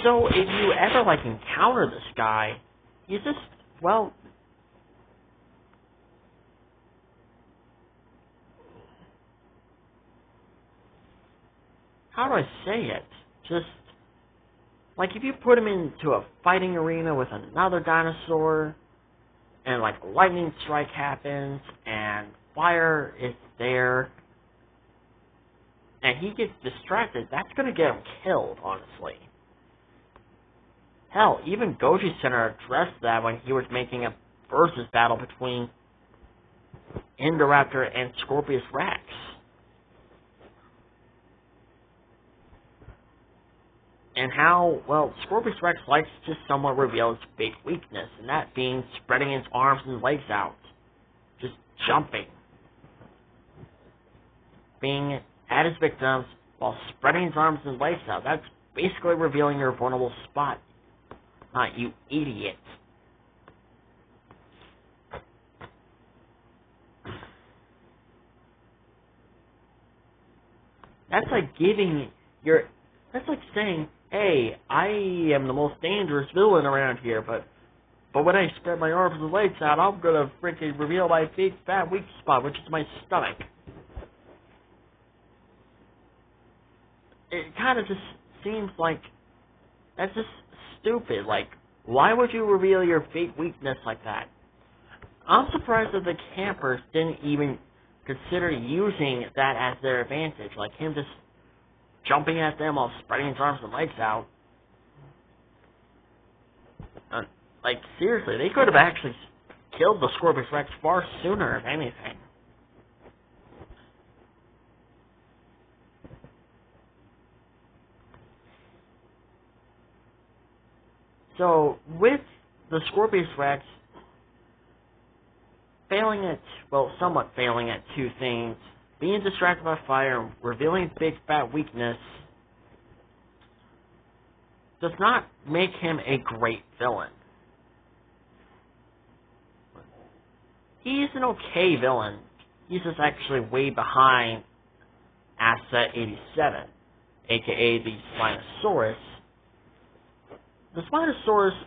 So if you ever, like, encounter this guy, he's just, well, how do I say it? Just, like, if you put him into a fighting arena with another dinosaur, and, like, lightning strike happens, and fire is there, and he gets distracted, that's gonna get him killed, honestly. Hell, even Goji Center addressed that when he was making a versus battle between Indoraptor and Scorpius Rex. And how, well, Scorpius Rex likes to somewhat reveal his big weakness, and that being spreading his arms and legs out. Just jumping. Being at his victims while spreading his arms and legs out. That's basically revealing your vulnerable spot. Not you idiot. That's like that's like saying, hey, I am the most dangerous villain around here, but when I spread my arms and legs out, I'm gonna freaking reveal my big fat weak spot, which is my stomach. It kind of just seems like that's just stupid. Like, why would you reveal your big weakness like that? I'm surprised that the campers didn't even consider using that as their advantage, like him just jumping at them while spreading his arms and legs out. Like, seriously, they could have actually killed the Scorpius Rex far sooner, if anything. So, with the Scorpius Rex somewhat failing at two things, being distracted by fire and revealing big fat weakness, does not make him a great villain. He's an okay villain. He's just actually way behind Asset 87, aka the Spinosaurus. The Spinosaurus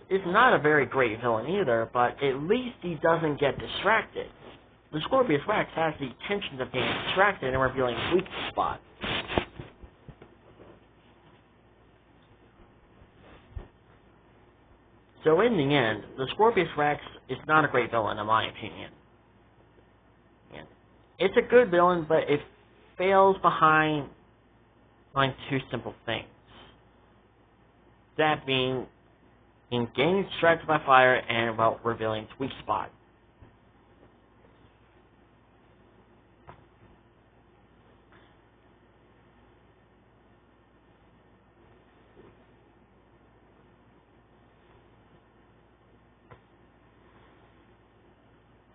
is not a very great villain either, but at least he doesn't get distracted. The Scorpius Rex has the intention of being distracted and revealing weak spots. So in the end, the Scorpius Rex is not a great villain in my opinion. It's a good villain, but it fails behind two simple things. That being in getting distracted by fire and, well, revealing its weak spot.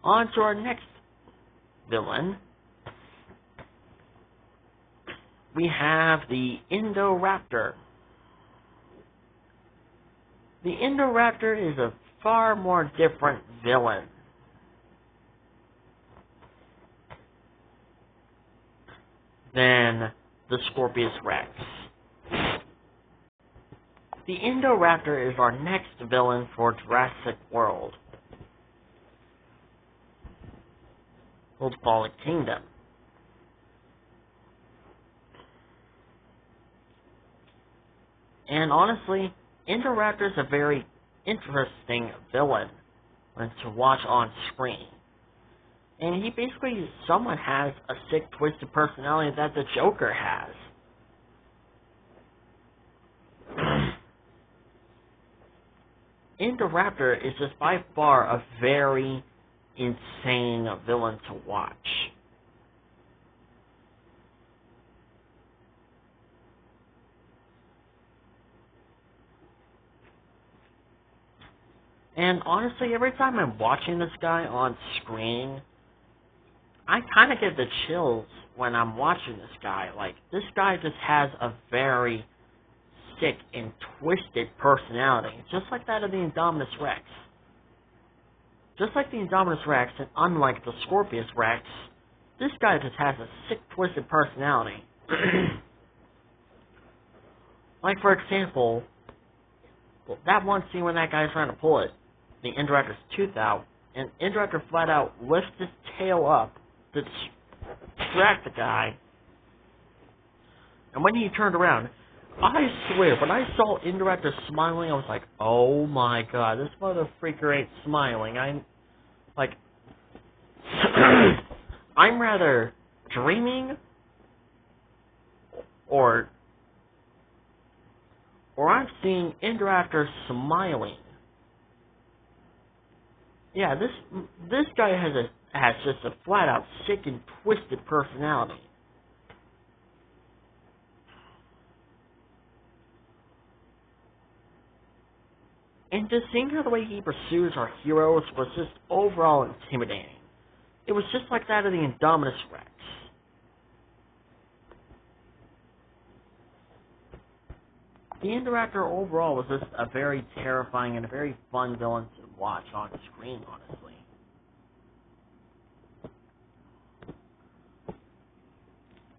On to our next villain. We have the Indoraptor. The Indoraptor is a far more different villain than the Scorpius Rex. The Indoraptor is our next villain for Jurassic World. Old Fallen Kingdom. And honestly, Indoraptor is a very interesting villain to watch on screen. And he basically somewhat has a sick, twisted personality that the Joker has. Indoraptor is just by far a very insane villain to watch. And honestly, every time I'm watching this guy on screen, I kind of get the chills when I'm watching this guy. Like, this guy just has a very sick and twisted personality, just like that of the Indominus Rex. Just like the Indominus Rex, and unlike the Scorpius Rex, this guy just has a sick, twisted personality. Like, for example, that one scene when that guy's trying to pull it, the Indirector's tooth out, and Indirector flat out lifts his tail up to distract the guy. And when he turned around, I swear, when I saw Indirector smiling, I was like, oh my god, this mother freaker ain't smiling. I'm, like, I'm rather dreaming, or I'm seeing Indirector smiling. Yeah, this guy has just a flat out sick and twisted personality. And just seeing how the way he pursues our heroes was just overall intimidating. It was just like that of the Indominus Rex. The Indirector overall was just a very terrifying and a very fun villain to watch on screen, honestly.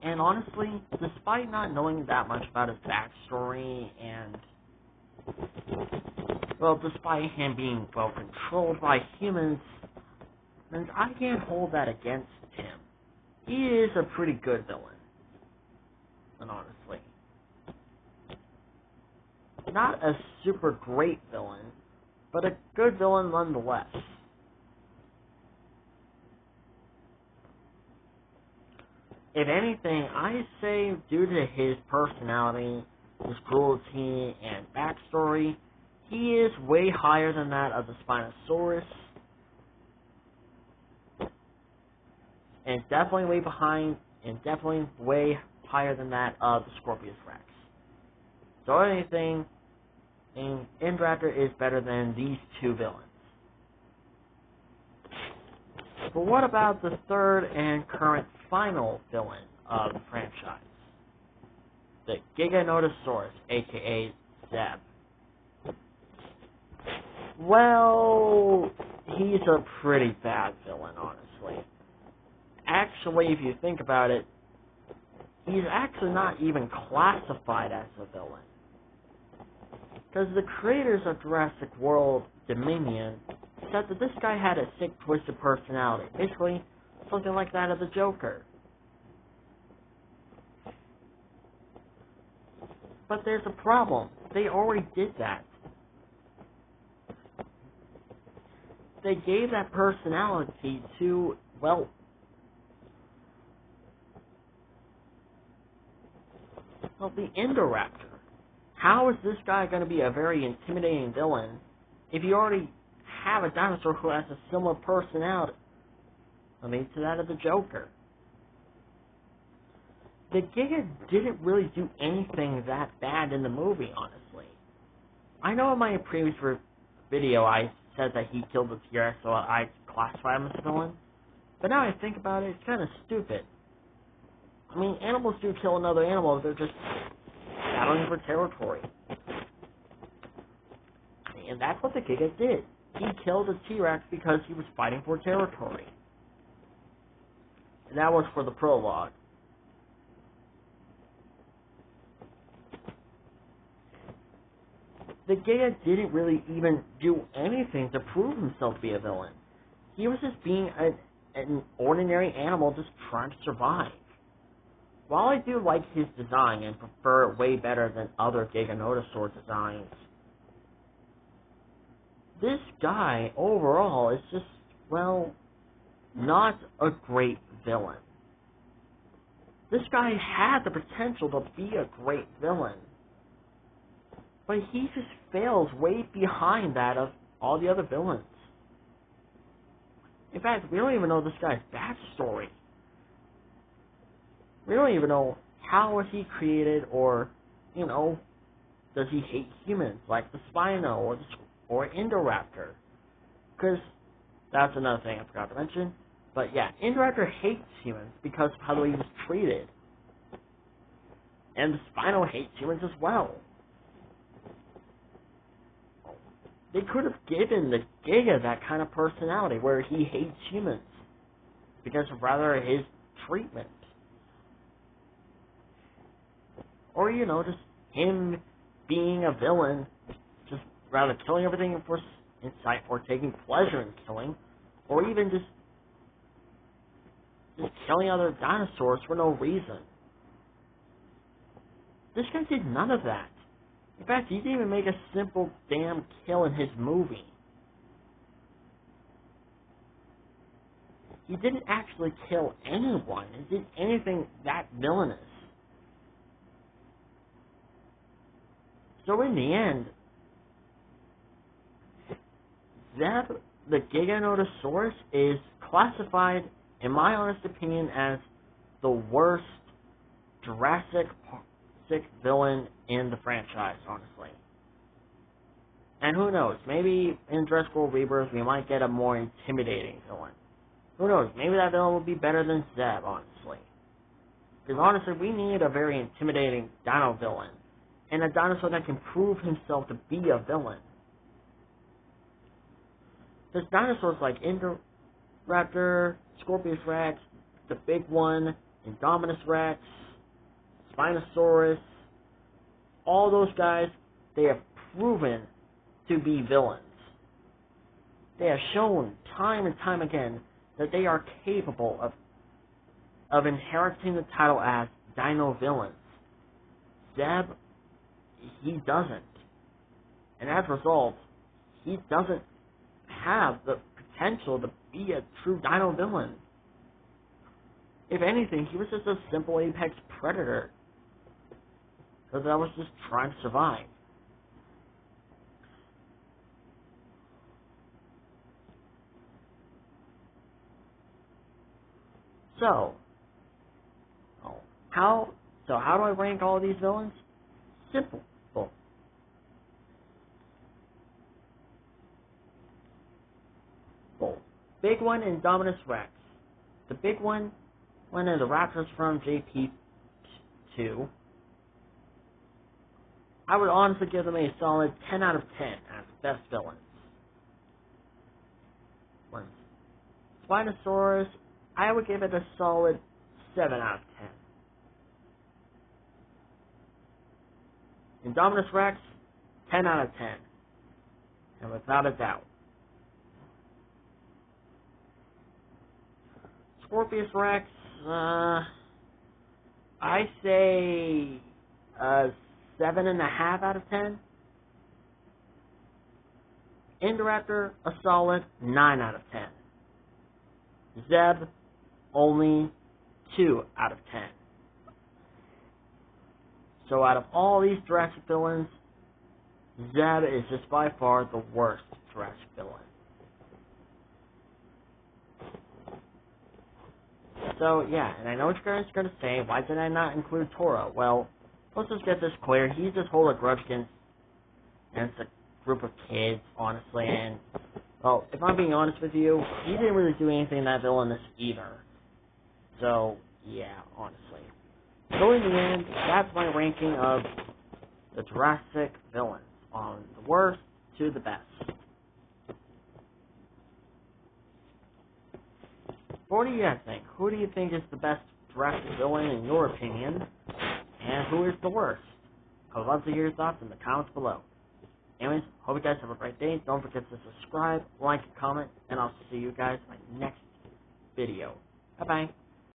And honestly, despite not knowing that much about his backstory and, well, despite him being, well, controlled by humans, and I can't hold that against him. He is a pretty good villain. And honestly. Not a super great villain, but a good villain nonetheless. If anything, I say due to his personality, his cruelty, and backstory, he is way higher than that of the Spinosaurus. And definitely way behind, and definitely way higher than that of the Scorpius Rex. So if anything, Indirector is better than these two villains. But what about the third and current final villain of the franchise? The Giganotosaurus, aka Zeb. Well, he's a pretty bad villain, honestly. Actually, if you think about it, he's actually not even classified as a villain. Because the creators of Jurassic World Dominion said that this guy had a sick, twisted personality. Basically, something like that of the Joker. But there's a problem. They already did that. They gave that personality to, well, the Indoraptor. How is this guy going to be a very intimidating villain if you already have a dinosaur who has a similar personality? I mean, to that of the Joker. The Giga didn't really do anything that bad in the movie, honestly. I know in my previous video I said that he killed the T-Rex, so I classify him as a villain. But now I think about it, it's kind of stupid. I mean, animals do kill another animal if they're just battling for territory. And that's what the Giga did. He killed a T-Rex because he was fighting for territory. And that was for the prologue. The Giga didn't really even do anything to prove himself to be a villain. He was just being an ordinary animal just trying to survive. While I do like his design and prefer it way better than other Giganotosaur designs, this guy overall is just, well, not a great villain. This guy had the potential to be a great villain, but he just fails way behind that of all the other villains. In fact, we don't even know this guy's backstory. We don't even know how was he created, or, you know, does he hate humans like the Spino or Indoraptor? Because that's another thing I forgot to mention. But yeah, Indoraptor hates humans because of how he was treated. And the Spino hates humans as well. They could have given the Giga that kind of personality where he hates humans because of rather his treatment. Or, you know, just him being a villain, just rather killing everything in first insight, or taking pleasure in killing, or even just killing other dinosaurs for no reason. This guy did none of that. In fact, he didn't even make a simple damn kill in his movie. He didn't actually kill anyone. He did anything that villainous. So in the end, Zeb, the Giganotosaurus, is classified, in my honest opinion, as the worst Jurassic villain in the franchise, honestly. And who knows, maybe in Jurassic World Rebirth we might get a more intimidating villain. Who knows, maybe that villain will be better than Zeb, honestly. Because honestly, we need a very intimidating dino villain. And a dinosaur that can prove himself to be a villain. There's dinosaurs like Indoraptor, Scorpius Rex, the big one, Indominus Rex, Spinosaurus, all those guys, they have proven to be villains. They have shown time and time again that they are capable of inheriting the title as dino villains. Zeb, he doesn't. And as a result, he doesn't have the potential to be a true dino villain. If anything, he was just a simple apex predator. So that was just trying to survive. So how do I rank all of these villains? Simple. Big one, Indominus Rex. The big one of the Raptors from JP2. I would honestly give them a solid 10 out of 10 as best villains. Spinosaurus, I would give it a solid 7 out of 10. Indominus Rex, 10 out of 10. And without a doubt. Scorpius Rex, I say 7.5 out of 10. Indoraptor, a solid 9 out of 10. Zeb, only 2 out of 10. So out of all these Jurassic villains, Zeb is just by far the worst Jurassic villain. So, yeah, and I know what you're going to say, why did I not include Toro? Well, let's just get this clear. He's just holding a grudge against a group of kids, honestly, and, well, if I'm being honest with you, he didn't really do anything that villainous either. So, yeah, honestly. So in the end, that's my ranking of the Jurassic villains, on the worst to the best. What do you guys think? Who do you think is the best Jurassic villain in your opinion? And who is the worst? I would love to hear your thoughts in the comments below. Anyways, hope you guys have a great day. Don't forget to subscribe, like, comment, and I'll see you guys in my next video. Bye-bye.